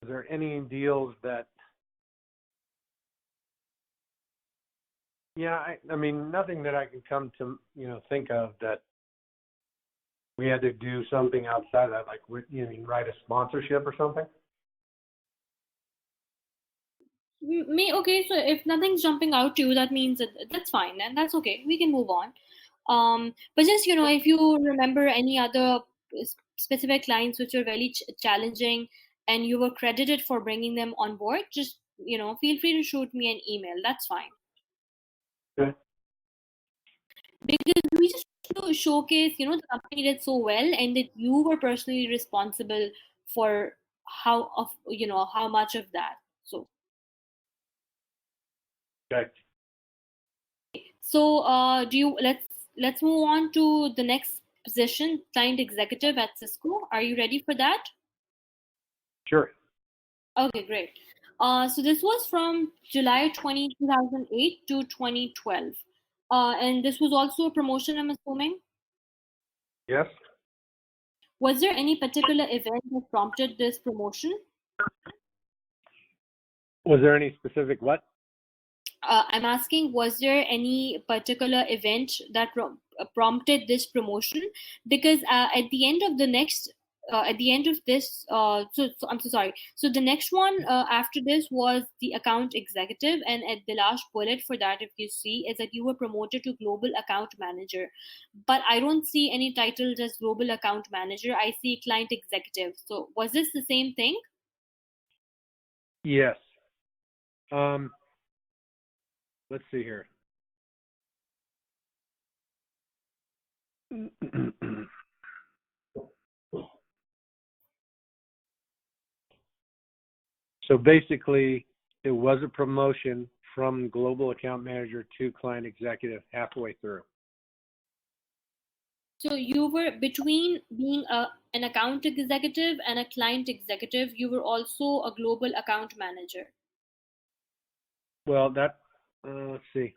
there any deals that, yeah, I mean, nothing that I can come to, think of that we had to do something outside of that, like, you mean, write a sponsorship or something? Okay, so if nothing's jumping out to you, that means that's fine, and that's okay. We can move on. But just if you remember any other specific clients which were very challenging, and you were credited for bringing them on board, just feel free to shoot me an email. That's fine. Okay. Because we just want to showcase the company did so well, and that you were personally responsible for how much of that. So Okay. do you let's move on to the next position, client executive at Cisco. Are you ready for that? Sure. Okay, great. So this was from July 2008 to 2012. And this was also a promotion, I'm assuming. Yes. Was there any particular event that prompted this promotion? Was there any specific what? I'm asking, was there any particular event that prompted this promotion? Because at the end of this, so I'm so sorry. So the next one after this was the account executive, and at the last bullet for that, if you see, is that you were promoted to global account manager. But I don't see any titles as global account manager. I see client executive. So was this the same thing? Yes. Let's see here. So basically, it was a promotion from global account manager to client executive halfway through. So you were between being an account executive and a client executive, you were also a global account manager. Well, let's see,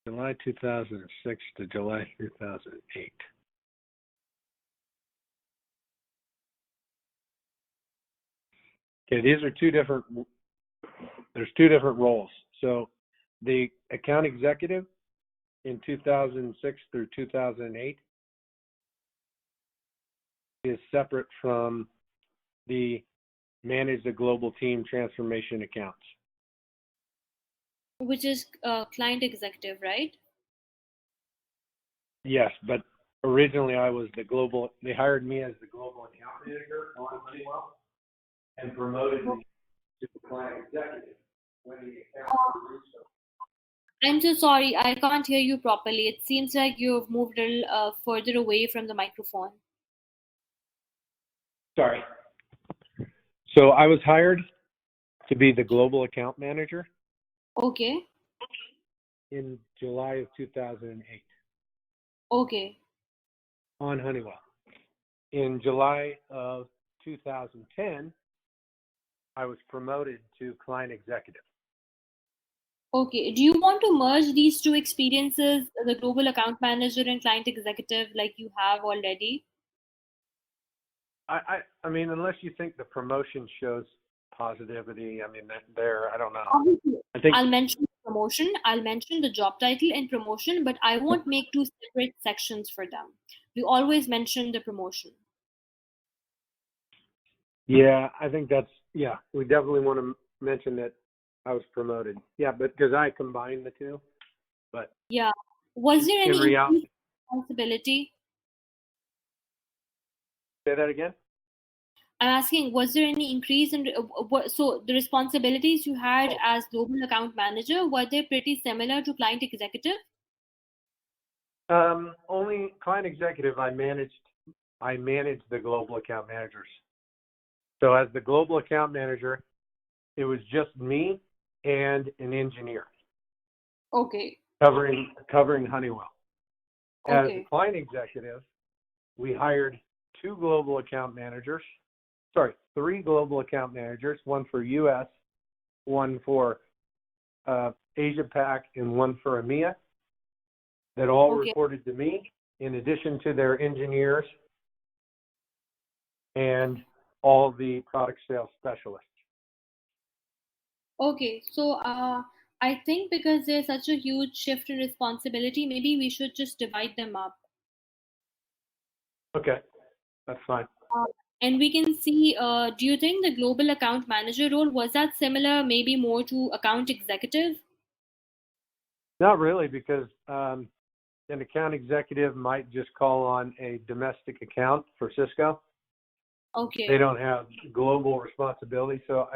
July 2006 to July 2008. Okay, there's two different roles. So the account executive in 2006 through 2008 is separate from the manage the global team transformation accounts. Which is client executive, right? Yes, but originally they hired me as the global account manager on Honeywell and promoted me to the client executive when the account grew. I'm so sorry, I can't hear you properly. It seems like you've moved a little further away from the microphone. Sorry. So I was hired to be the global account manager Okay. in July of 2008 Okay. on Honeywell. In July of 2010, I was promoted to client executive. Okay. Do you want to merge these two experiences, the global account manager and client executive, like you have already? I mean, unless you think the promotion shows positivity, I mean, I don't know. Obviously, I think, I'll mention promotion, I'll mention the job title and promotion, but I won't make two separate sections for them. We always mention the promotion. yeah, I think we definitely want to mention that I was promoted. Yeah, but because I combined the two, but Yeah. Was there in any reality, increased responsibility? say that again? I'm asking, was there any increase in so the responsibilities you had Oh, as global account manager, were they pretty similar to client executive? only client executive, I managed the global account managers. So as the global account manager, it was just me and an engineer Okay. covering Honeywell. As a Okay. client executive, we hired three global account managers, one for US, one for Asia Pac, and one for EMEA, that all Okay. reported to me, in addition to their engineers and all the product sales specialists. Okay, so I think because there's such a huge shift in responsibility, maybe we should just divide them up. Okay, that's fine. Uh, and we can see, do you think the global account manager role was that similar, maybe more to account executive? Not really, because an account executive might just call on a domestic account for Cisco. They Okay, don't have global responsibility. So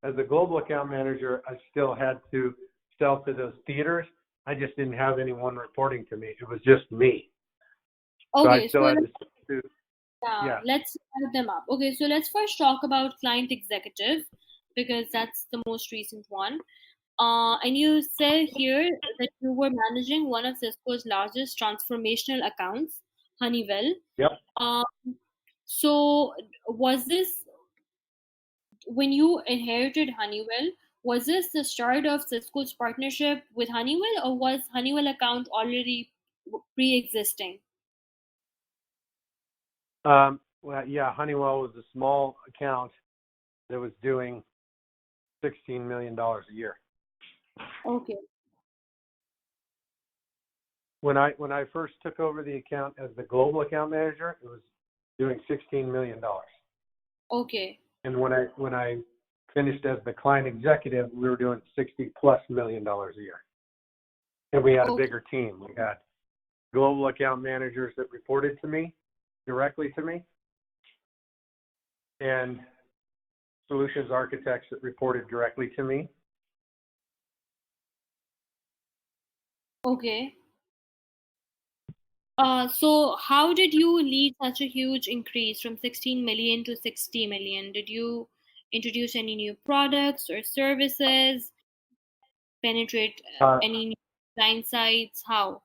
as a global account manager, I still had to sell to those theaters. I just didn't have anyone reporting to me. It was just me. So I okay, so still had to yeah. let's divide them up. Okay, so let's first talk about client executive because that's the most recent one. And you said here that you were managing one of Cisco's largest transformational accounts, Honeywell. Yep. Um, so was this when you inherited Honeywell? Was this the start of Cisco's partnership with Honeywell, or was Honeywell account already pre-existing? Well, yeah, Honeywell was a small account that was doing $16 million a year. Okay, When I first took over the account as the global account manager, it was doing $16 million. okay, And when I finished as the client executive, we were doing $60+ million a year. And we had a okay, bigger team. We had global account managers that reported to me, directly to me, and solutions architects that reported directly to me. okay. So how did you lead such a huge increase from 16 million to 60 million? Did you introduce any new products or services, penetrate Uh, any new client sites? How?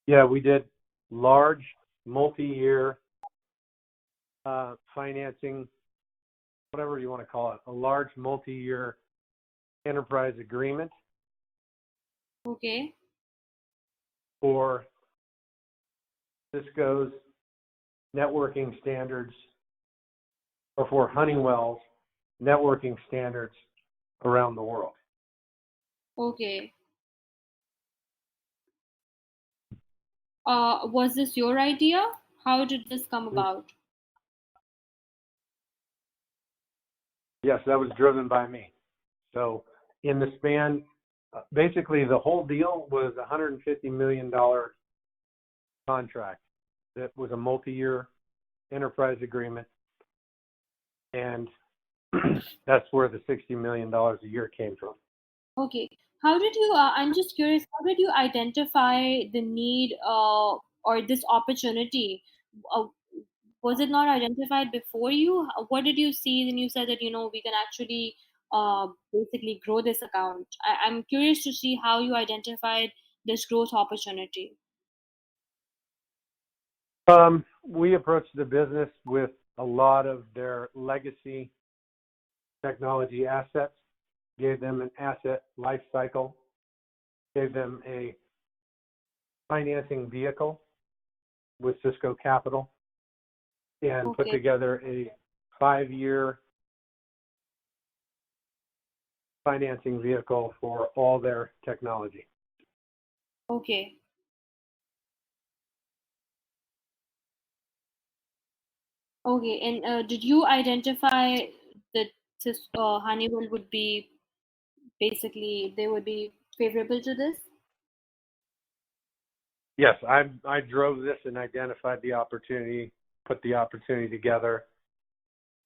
yeah, we did large multi-year financing, whatever you want to call it, a large multi-year enterprise agreement Okay, for Cisco's networking standards, or for Honeywell's networking standards around the world. okay. Was this your idea? How did this come about? Yes, that was driven by me. So in the span, basically the whole deal was a $150 million contract that was a multi-year enterprise agreement. And that's where the $60 million a year came from. Okay. How did you, I'm just curious, how did you identify the need or this opportunity? Uh, was it not identified before you? What did you see? Then you said that, we can actually basically grow this account. I'm curious to see how you identified this growth opportunity. We approached the business with a lot of their legacy technology assets, gave them an asset life cycle, gave them a financing vehicle with Cisco Capital, and put Okay. together a 5-year financing vehicle for all their technology. Okay. Okay. And did you identify that this Honeywell would be basically they would be favorable to this? Yes, I drove this and identified the opportunity, put the opportunity together,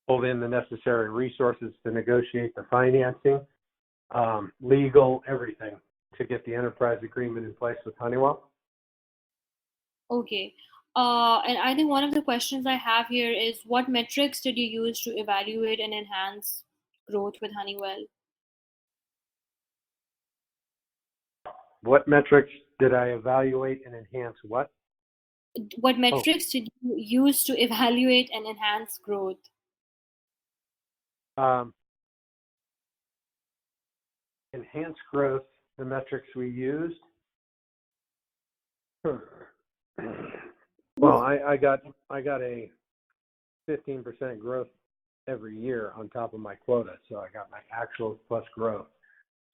pulled in the necessary resources to negotiate the financing, legal, everything to get the enterprise agreement in place with Honeywell. Okay. And I think one of the questions I have here is what metrics did you use to evaluate and enhance growth with Honeywell? What metrics did I evaluate and enhance what? What Oh, metrics did you use to evaluate and enhance growth? um, enhance growth, the metrics we used. Hmm. Well, I got a 15% growth every year on top of my quota. So I got my actual plus growth.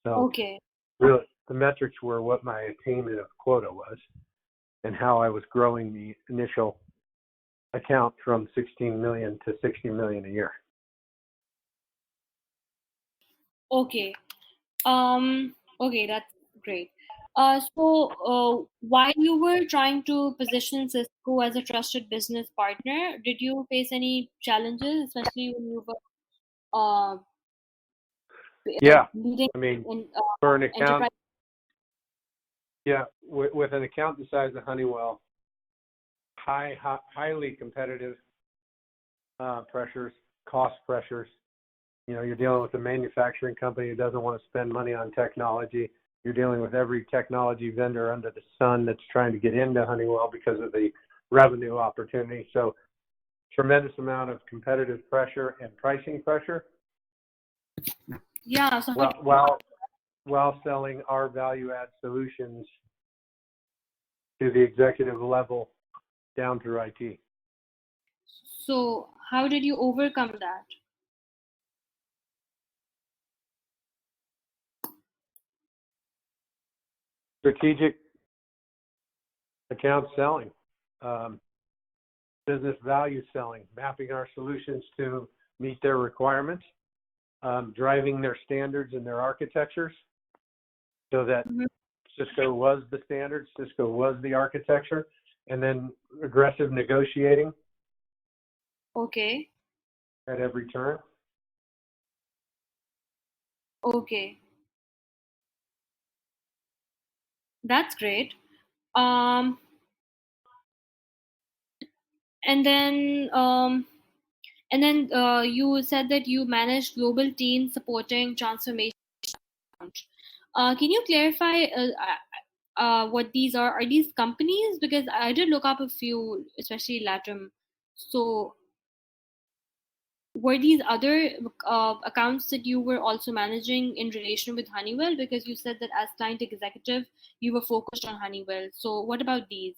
So Okay. really, the metrics were what my attainment of quota was and how I was growing the initial account from 16 million to 60 million a year. Okay. Okay, that's great. While you were trying to position Cisco as a trusted business partner, did you face any challenges, especially when you were Yeah, leading I mean, in for an account, enterprise? yeah, with an account the size of Honeywell, highly competitive pressures, cost pressures. You know, you're dealing with a manufacturing company who doesn't want to spend money on technology. You're dealing with every technology vendor under the sun that's trying to get into Honeywell because of the revenue opportunity. So tremendous amount of competitive pressure and pricing pressure Yeah. So while selling our value add solutions to the executive level down through IT. how did you overcome that? Strategic account selling, business value selling, mapping our solutions to meet their requirements, driving their standards and their architectures so that Mhm. Cisco was the standard, Cisco was the architecture, and then aggressive negotiating Okay. at every turn. Okay. That's great. Um, and then um, and then you said that you manage global teams supporting transformation. Can you clarify what these are? Are these companies? Because I did look up a few, especially Latam. So were these other accounts that you were also managing in relation with Honeywell? Because you said that as client executive, you were focused on Honeywell. So what about these?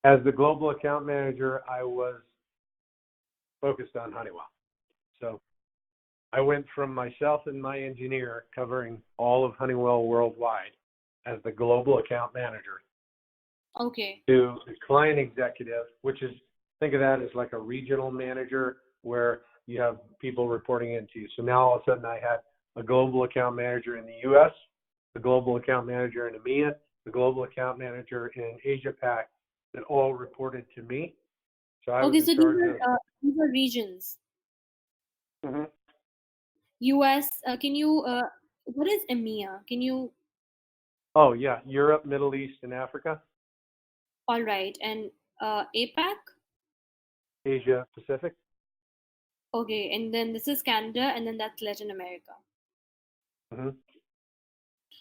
As the global account manager, I was focused on Honeywell. So I went from myself and my engineer covering all of Honeywell worldwide as the global account manager Okay. to the client executive, which is, think of that as like a regional manager where you have people reporting into you. So now all of a sudden I had a global account manager in the US, the global account manager in EMEA, the global account manager in Asia Pac that all reported to me. So I was Okay, in so charge of. these are regions. Mhm. US, can you, what is EMEA? Can you, Oh yeah, Europe, Middle East, and Africa, all right, and APAC? Asia Pacific. Okay, and then this is Canada, and then that's Latin America. Mm-hmm.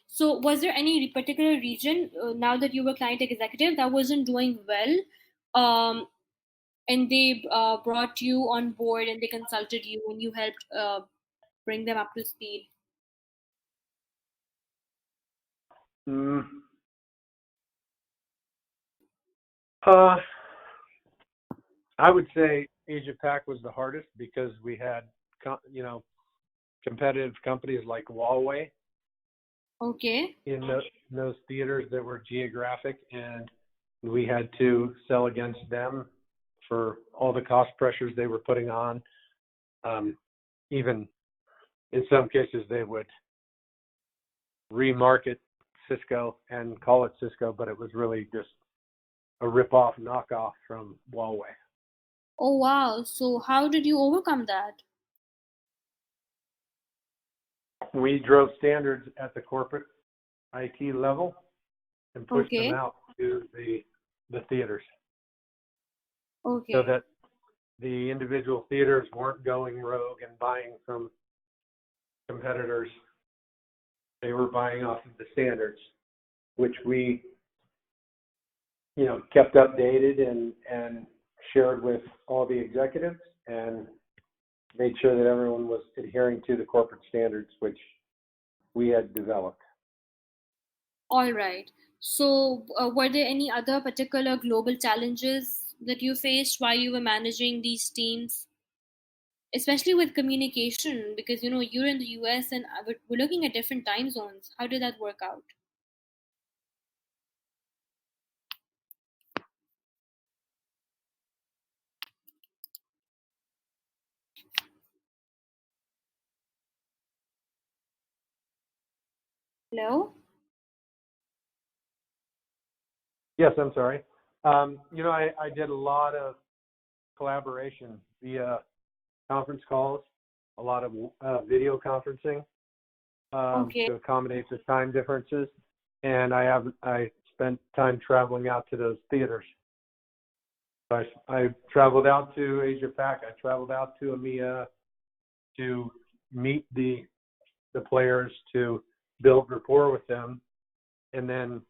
So, was there any particular region now that you were client executive that wasn't doing well, um, and they brought you on board and they consulted you and you helped bring them up to speed? Mm. Uh, I would say Asia Pac was the hardest because we had, competitive companies like Huawei Okay, in those theaters that were geographic, and we had to sell against them for all the cost pressures they were putting on. Even in some cases, they would remarket Cisco and call it Cisco, but it was really just a rip-off knockoff from Huawei. oh wow, so how did you overcome that? We drove standards at the corporate IT level and pushed them Okay, out to the theaters so okay. that the individual theaters weren't going rogue and buying from competitors. They were buying off of the standards, which we, kept updated and shared with all the executives and made sure that everyone was adhering to the corporate standards, which we had developed. All right. So, were there any other particular global challenges that you faced while you were managing these teams, especially with communication? Because you're in the US and we're looking at different time zones. How did that work out? Hello? Yes, I'm sorry. I did a lot of collaboration via conference calls, a lot of video conferencing Okay. to accommodate the time differences, and I spent time traveling out to those theaters. I traveled out to Asia Pac. I traveled out to EMEA to meet the players, to build rapport with them, and then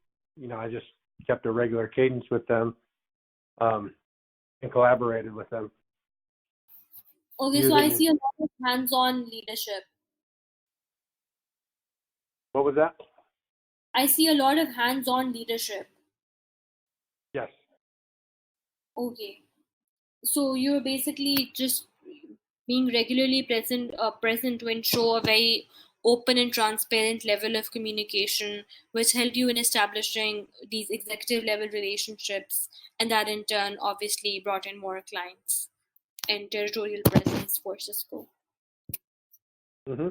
I just kept a regular cadence with them and collaborated with them Okay, so I using see a lot of hands-on leadership. what was that? I see a lot of hands-on leadership. Yes. Okay. So you're basically just being regularly present to ensure a very open and transparent level of communication, which helped you in establishing these executive level relationships, and that in turn obviously brought in more clients and territorial presence for Cisco. Mm-hmm.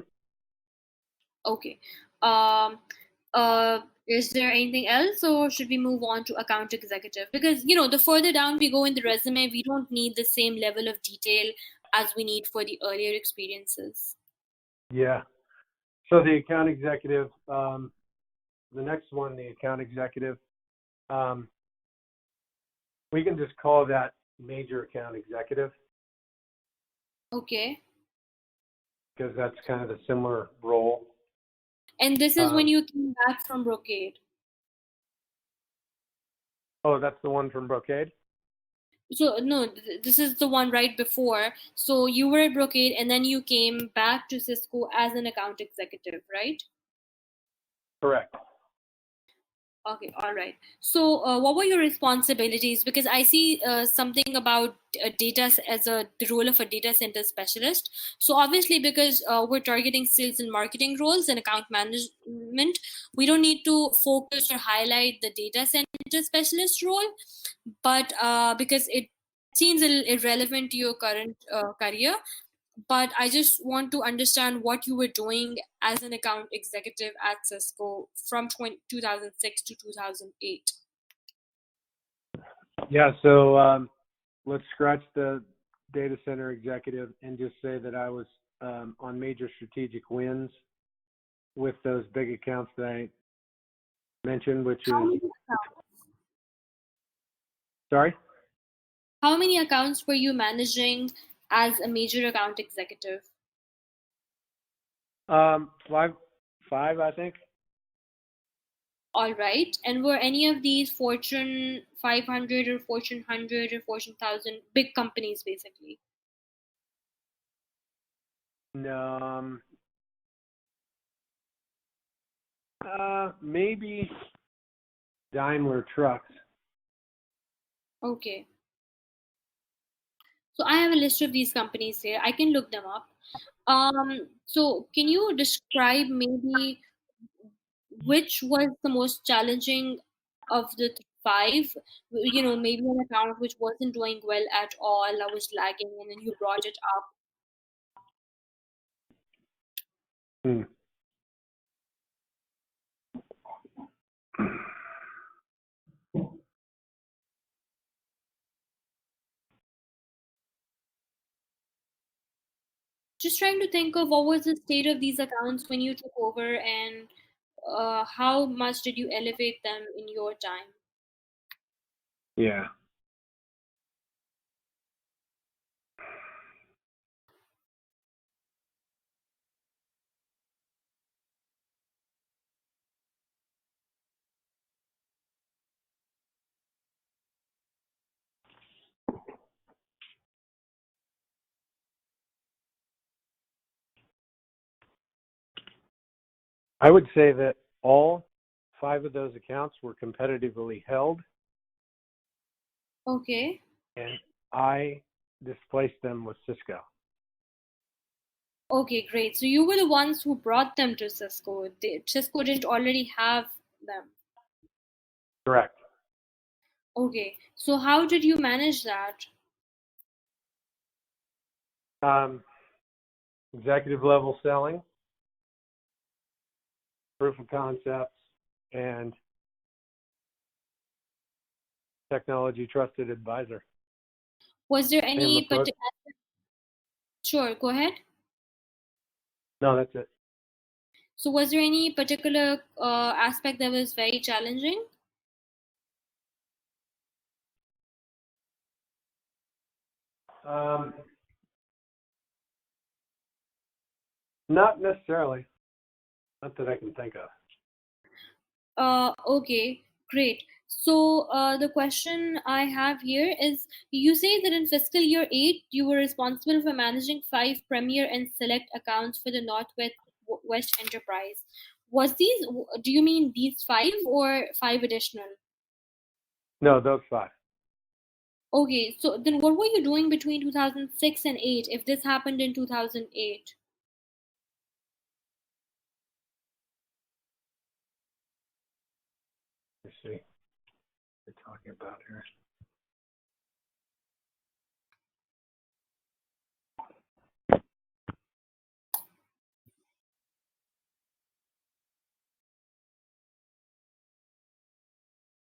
Okay. Um, is there anything else, or should we move on to account executive? Because the further down we go in the resume, we don't need the same level of detail as we need for the earlier experiences. Yeah. So the account executive, the next one, the account executive, um, we can just call that major account executive Okay. because that's kind of a similar role. And this is when Um, you came back from Brocade. oh, that's the one from Brocade? So no, this is the one right before. So you were at Brocade, and then you came back to Cisco as an account executive, right? Correct. Okay, all right. So, what were your responsibilities? Because I see something about as the role of a data center specialist. So, obviously, because we're targeting sales and marketing roles and account management, we don't need to focus or highlight the data center specialist role. But because it seems a little irrelevant to your current career, but I just want to understand what you were doing as an account executive at Cisco from 2006 to 2008. Yeah. So let's scratch the data center executive and just say that I was on major strategic wins with those big accounts that I mentioned, which How is, many accounts? sorry? How many accounts were you managing as a major account executive? Five, I think. All right. And were any of these Fortune 500 or Fortune 100 or Fortune 1000 big companies, basically? Um, maybe Daimler Trucks. Okay. So I have a list of these companies here. I can look them up. So can you describe maybe which was the most challenging of the five? Maybe an account which wasn't doing well at all, I was lagging, and then you brought it up. Hmm. Just trying to think of what was the state of these accounts when you took over, and how much did you elevate them in your time? Yeah. I would say that all five of those accounts were competitively held. Okay. and I displaced them with Cisco. Okay, great. So you were the ones who brought them to Cisco. Cisco didn't already have them. Correct. Okay. So how did you manage that? Executive level selling, proof of concepts, and technology trusted advisor. Was there Same any approach. particular? Sure, go ahead. No, that's it. So was there any particular aspect that was very challenging? Not necessarily. Not that I can think of. Okay, great. So the question I have here is, you say that in fiscal year 8, you were responsible for managing 5 premier and select accounts for the Northwest West Enterprise. Was these, do you mean these 5 or 5 additional? No, those 5. Okay, so then what were you doing between 2006 and 8 if this happened in 2008? Let's see. What we're talking about here.